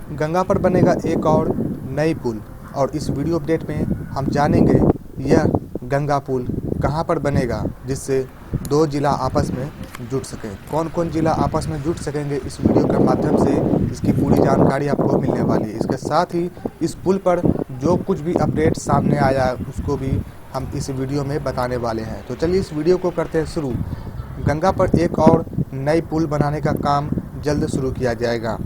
गंगा पर बनेगा एक और नई पुल और इस वीडियो अपडेट में हम जानेंगे यह गंगा पुल कहां पर बनेगा जिससे दो जिला आपस में जुड़ सके। कौन कौन जिला आपस में जुड़ सकेंगे इस वीडियो के माध्यम से इसकी पूरी जानकारी आपको मिलने वाली है। इसके साथ ही इस पुल पर जो कुछ भी अपडेट सामने आया है उसको भी हम इस वीडियो में बताने वाले हैं। तो चलिए इस वीडियो को करते हैं शुरू। गंगा पर एक और नई पुल बनाने का काम जल्द शुरू किया जाएगा।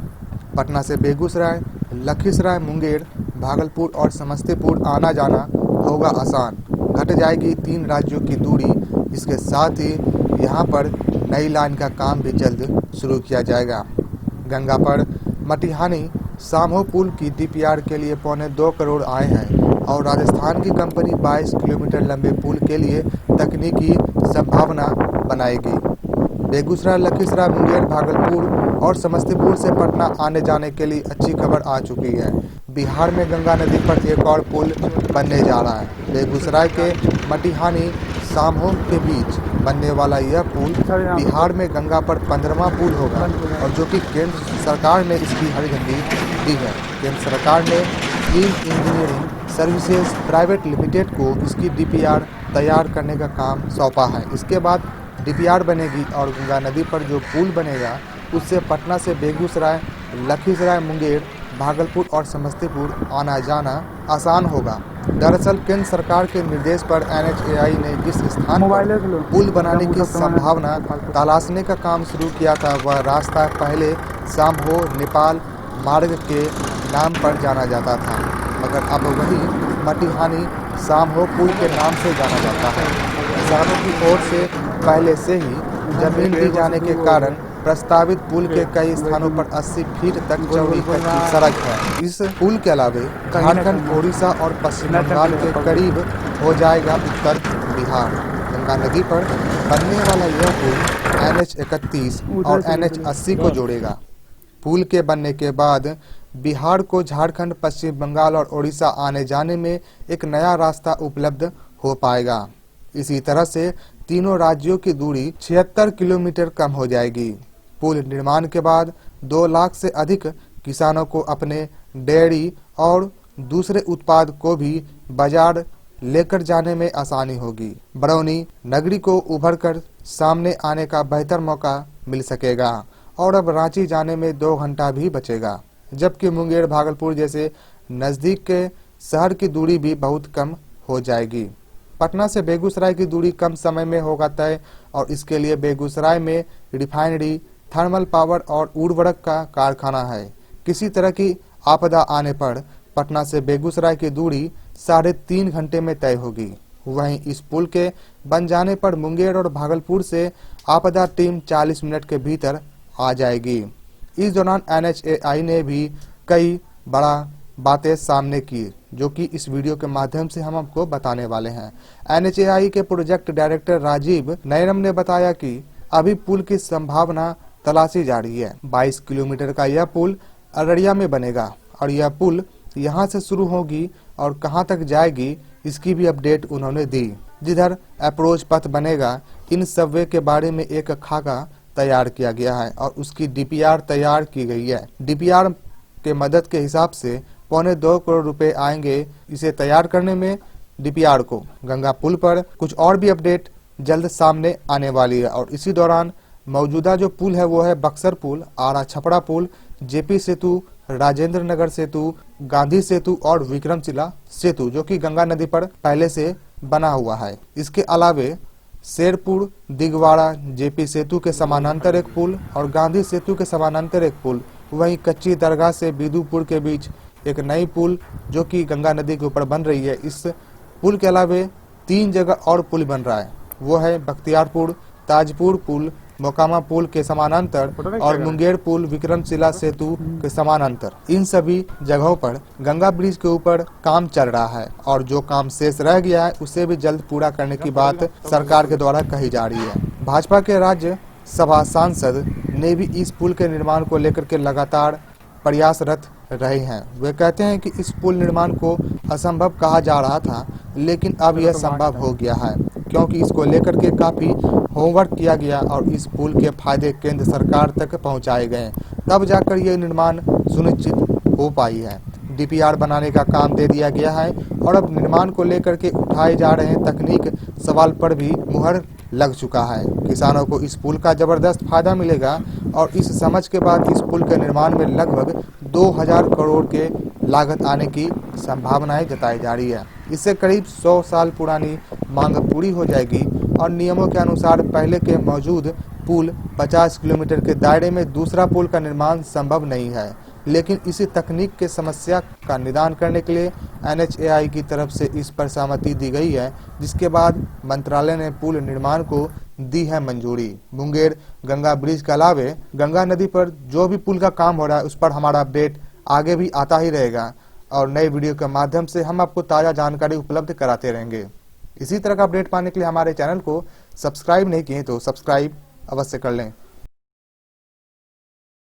पटना से बेगूसराय, लखीसराय, मुंगेर, भागलपुर और समस्तीपुर आना जाना होगा आसान। घट जाएगी 3 राज्यों की दूरी। इसके साथ ही यहां पर नई लाइन का काम भी जल्द शुरू किया जाएगा। गंगा पर मटिहानी सामहो पुल की डीपीआर के लिए 1.25 करोड़ आए हैं और राजस्थान की कंपनी 22 किलोमीटर लंबे पुल के लिए तकनीकी संभावना बनाएगी। बेगूसराय, लखीसराय, मुंगेर, भागलपुर और समस्तीपुर से पटना आने जाने के लिए अच्छी खबर आ चुकी है। बिहार में गंगा नदी पर एक और पुल बनने जा रहा है। बेगूसराय के मटिहानी सामहो के बीच बनने वाला यह पुल बिहार में गंगा पर 15वां पुल होगा और जो कि केंद्र सरकार ने इसकी हरी झंडी दी है। केंद्र सरकार ने clean engineering services private limited को इसकी डीपीआर तैयार करने का काम सौंपा है। इसके बाद डीपीआर बनेगी और गंगा नदी पर जो पुल बनेगा उससे पटना से बेगूसराय, लखीसराय, मुंगेर, भागलपुर और समस्तीपुर आना जाना आसान होगा। दरअसल केंद्र सरकार के निर्देश पर NHAI ने जिस स्थान पर पुल बनाने की संभावना तलाशने का काम शुरू किया था वह रास्ता पहले सामहो नेपाल मार्ग के नाम पर जाना जाता था, मगर अब वही मटिहानी सामहो पुल के नाम से जाना जाता है। किसानों की ओर से पहले से ही जमीन दी जाने के कारण प्रस्तावित पुल के कई स्थानों पर 80 फीट तक चौड़ी सड़क है। इस पुल के अलावा झारखंड, ओडिशा और पश्चिम बंगाल के करीब हो जाएगा उत्तर बिहार। गंगा नदी पर बनने वाला यह पुल NH-31 और NH-80 को जोड़ेगा। पुल के बनने के बाद बिहार को झारखंड, पश्चिम बंगाल और ओडिशा आने जाने में एक नया रास्ता उपलब्ध हो पाएगा। इसी तरह से तीनों राज्यों की दूरी 76 किलोमीटर कम हो जाएगी। पुल निर्माण के बाद 2 लाख से अधिक किसानों को अपने डेयरी और दूसरे उत्पाद को भी बाजार लेकर जाने में आसानी होगी। बरौनी नगरी को उभर कर सामने आने का बेहतर मौका मिल सकेगा और अब रांची जाने में 2 घंटा भी बचेगा, जबकि मुंगेर, भागलपुर जैसे नज़दीक के शहर की दूरी भी बहुत कम हो जाएगी। पटना से बेगूसराय की दूरी कम समय में होगा तय और इसके लिए बेगूसराय में रिफाइनरी, थर्मल पावर और उर्वरक का कारखाना है। किसी तरह की आपदा आने पर पटना से बेगूसराय की दूरी 3.5 घंटे में तय होगी। वहीं इस पुल के बन जाने पर मुंगेर और भागलपुर से आपदा टीम 40 मिनट के भीतर आ जाएगी। इस दौरान NHAI ने भी कई बड़ा बातें सामने की जो कि इस वीडियो के माध्यम से हम आपको बताने वाले हैं। NHAI के प्रोजेक्ट डायरेक्टर राजीव नैरम ने बताया कि अभी पुल की संभावना तलाशी जा रही है। 22 किलोमीटर का यह पुल अररिया में बनेगा और यह पुल यहां से शुरू होगी और कहां तक जाएगी इसकी भी अपडेट उन्होंने दी। जिधर अप्रोच पथ बनेगा, इन सबवे के बारे में एक खाका तैयार किया गया है और उसकी डीपीआर तैयार की गई है। डीपीआर के मदद के हिसाब से 2.25 करोड़ रुपए आएंगे इसे तैयार करने में डीपीआर को। गंगा पुल पर कुछ और भी अपडेट जल्द सामने आने वाली है और इसी दौरान मौजूदा जो पुल है वो है बक्सर पुल, आरा छपरा पुल, जेपी सेतु, राजेंद्र नगर सेतु, गांधी सेतु और विक्रमशिला सेतु जो कि गंगा नदी पर पहले से बना हुआ है। इसके अलावे शेरपुर दिगवाड़ा जेपी सेतु के समानांतर एक पुल और गांधी सेतु के समानांतर एक पुल, वहीं कच्ची दरगाह से बिदुपुर के बीच एक नई पुल जो कि गंगा नदी के ऊपर बन रही है। इस पुल के अलावे 3 जगह और पुल बन रहा है, वो है बख्तियारपुर, ताजपुर पुल, मोकामा पुल के समानांतर और मुंगेर पुल विक्रमशिला सेतु के समानांतर। इन सभी जगहों पर गंगा ब्रिज के ऊपर काम चल रहा है और जो काम शेष रह गया है उसे भी जल्द पूरा करने की बात सरकार के द्वारा कही जा रही है। भाजपा के राज्य सभा सांसद ने भी इस पुल के निर्माण को लेकर के लगातार प्रयासरत रहे हैं। वे कहते हैं कि इस पुल निर्माण को असंभव कहा जा रहा था लेकिन अब यह संभव हो गया है क्योंकि इसको लेकर के काफी होमवर्क किया गया और इस पुल के फायदे केंद्र सरकार तक पहुंचाए गए, तब जाकर यह निर्माण सुनिश्चित हो पाई है। डीपीआर बनाने का काम दे दिया गया है और अब निर्माण को लेकर के उठाए जा रहे तकनीक सवाल पर भी मुहर लग चुका है। किसानों को इस पुल का जबरदस्त फायदा मिलेगा और इस समझ के बाद इस पुल के निर्माण में लगभग 2000 करोड़ के लागत आने की संभावनाएं जताई जा रही है। इससे करीब 100 साल पुरानी मांग पूरी हो जाएगी और नियमों के अनुसार पहले के मौजूद पुल 50 किलोमीटर के दायरे में दूसरा पुल का निर्माण संभव नहीं है, लेकिन इसी तकनीक के समस्या का निदान करने के लिए NHAI की तरफ से इस पर सहमति दी गई है, जिसके बाद मंत्रालय ने पुल निर्माण को दी है मंजूरी। मुंगेर गंगा ब्रिज के अलावे गंगा नदी पर जो भी पुल का काम हो रहा है उस पर हमारा अपडेट आगे भी आता ही रहेगा और नए वीडियो के माध्यम से हम आपको ताज़ा जानकारी उपलब्ध कराते रहेंगे। इसी तरह का अपडेट पाने के लिए हमारे चैनल को सब्सक्राइब नहीं किए तो सब्सक्राइब अवश्य कर लें।